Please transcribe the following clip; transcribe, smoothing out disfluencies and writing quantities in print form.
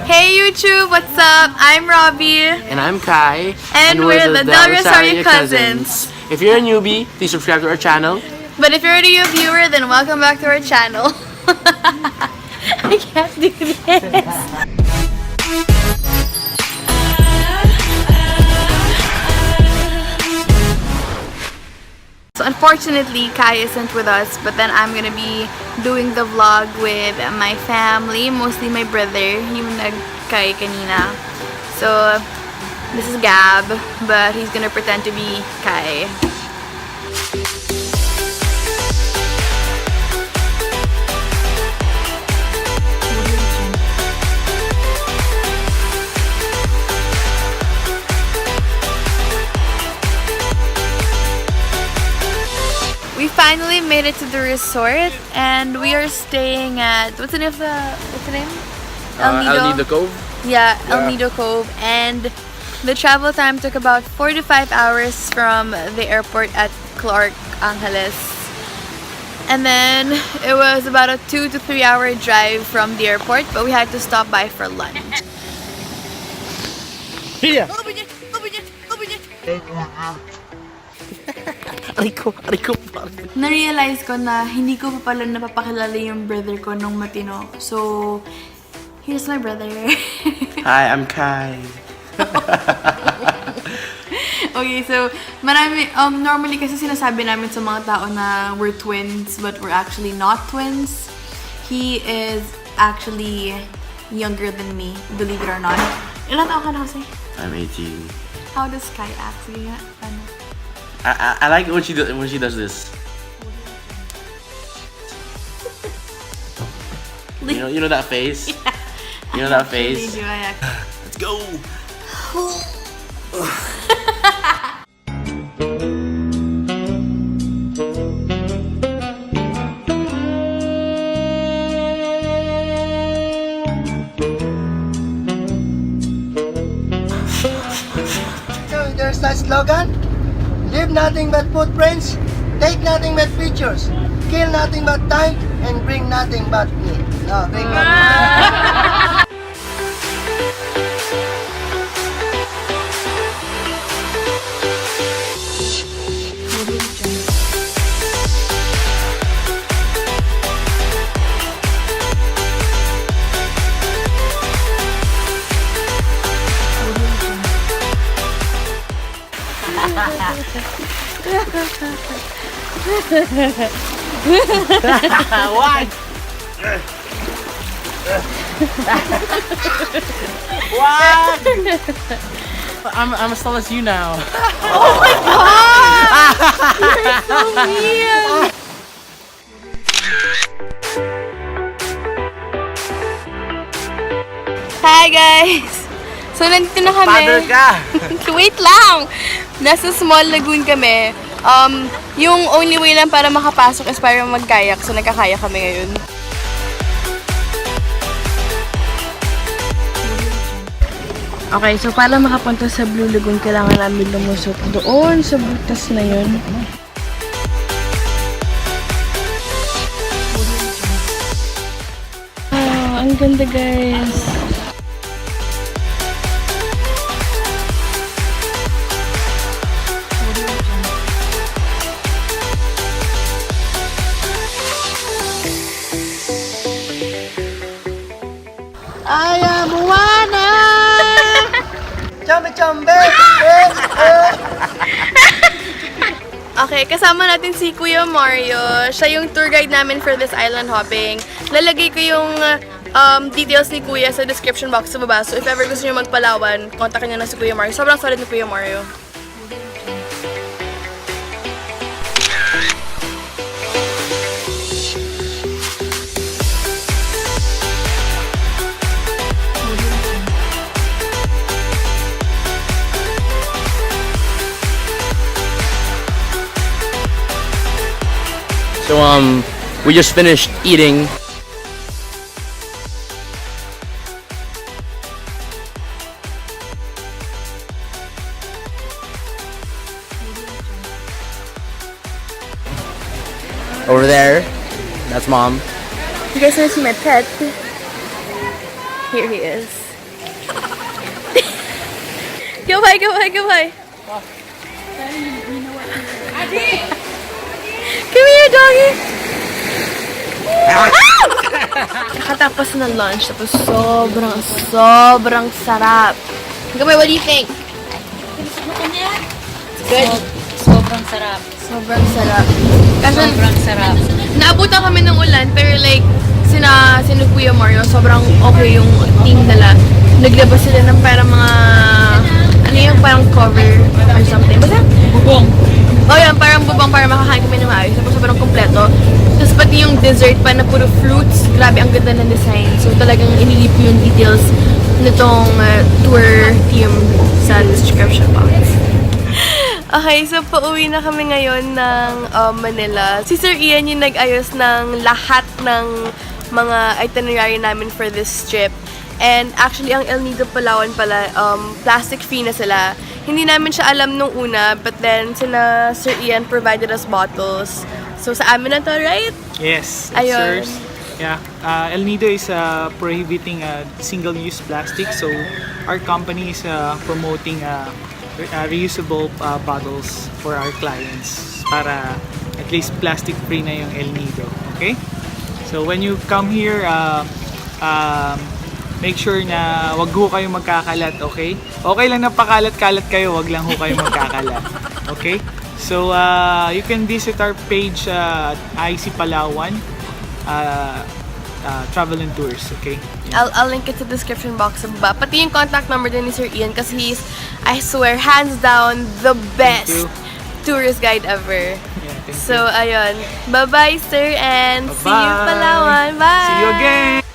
Hey YouTube, what's up? I'm Robee. And I'm Kai. And we're the Del Rosario Cousins. If you're a newbie, please subscribe to our channel. But if you're already a viewer, then welcome back to our channel. I can't do this. So unfortunately, Kai isn't with us, but then I'm gonna be doing the vlog with my family, mostly my brother, yung nag-Kai kanina. So, this is Gab, but he's gonna pretend to be Kai. We finally made it to the resort, and we are staying at what's the name? El Nido Cove. Yeah, El Nido Cove, and the travel time took about 4 to 5 hours from the airport at Clark Angeles, and then it was about a 2 to 3 hour drive from the airport, but we had to stop by for lunch. Yeah. Na-realize ko na hindi ko pa pala napapakilala yung brother ko nung matino. So, here's my brother. Hi, I'm Kai. Okay, so marami, normally kasi sinasabi namin sa mga tao na we're twins, but we're actually not twins. He is actually younger than me, believe it or not. Ilan taon ka na kasi? I'm 18. How does Kai act? Sige nga, ano? I like when she does this. You know that face? Yeah. You know that face? Do I act? Let's go! So there's that slogan. Leave nothing but footprints, take nothing but pictures, kill nothing but time, and bring nothing but me. No, bring nothing. What? What? I'm as tall as you now. Oh my god! You're so weird! Hi guys! So nandito na kami. Father ka! Wait lang! Nasa small lagoon kami. Yung only way lang para makapasok is para mag-kayak. So nagkakayak kami ngayon. Okay, so para makapunta sa Blue Lagoon, kailangan namin lumusot doon sa butas na yun. Oh, ang ganda guys. I am Juana! Chombe chombe! Okay, kasama natin si Kuya Mario. Siya yung tour guide namin for this island hopping. Lalagay ko yung details ni Kuya sa description box sa baba. So if ever gusto nyo magpalawan, kontakin nyo na si Kuya Mario. Sobrang solid ni Kuya Mario. So we just finished eating. Over there, that's Mom. You guys want to see my pet? Here he is. Gaway, gaway, gaway. Come here, doggy. Nakatapos na lunch, tapos sobrang sarap. Gaway, what do you think? Good. Sobrang sarap. Sobrang sarap. Kasi Sobrang sarap. naabutan kami ng ulan, pero like, sina Kuya Mario, sobrang okay yung team nila. Naglabas sila ng parang mga, ano yung parang cover or something. Basta? Bubong. Oh yan, parang bubong para makakain kami ng maayos. Tapos sobrang kompleto. Tapos pati yung dessert pa na puro fruits. Grabe, ang ganda ng design. So talagang inilip yung details nitong tour team sa description box. Okay, so pauwi na kami ngayon ng Manila. Si Sir Ian yung nag-ayos ng lahat ng mga itinerary namin for this trip. And actually, ang El Nido Palawan pala, plastic free na sila. Hindi namin siya alam nung una, but then sina Sir Ian provided us bottles. So sa amin na to, right? Yes, Ayun. sirs. Yeah, El Nido is prohibiting single-use plastic, so our company is promoting reusable bottles for our clients para at least plastic-free na yung El Nido. Okay? So when you come here, make sure na wag ho kayong magkakalat, okay? Okay lang na pakalat-kalat kayo, wag lang ho kayong magkakalat. Okay? So, you can visit our page at SEE Palawan Travel and Tours, okay? I'll link it to the description box sa baba. Pati yung contact number din ni Sir Ian kasi he's, I swear, hands down, the best tourist guide ever. Yeah, thank So, ayun. Bye-bye, sir, and see you, Bye-bye. Palawan. Bye! See you again!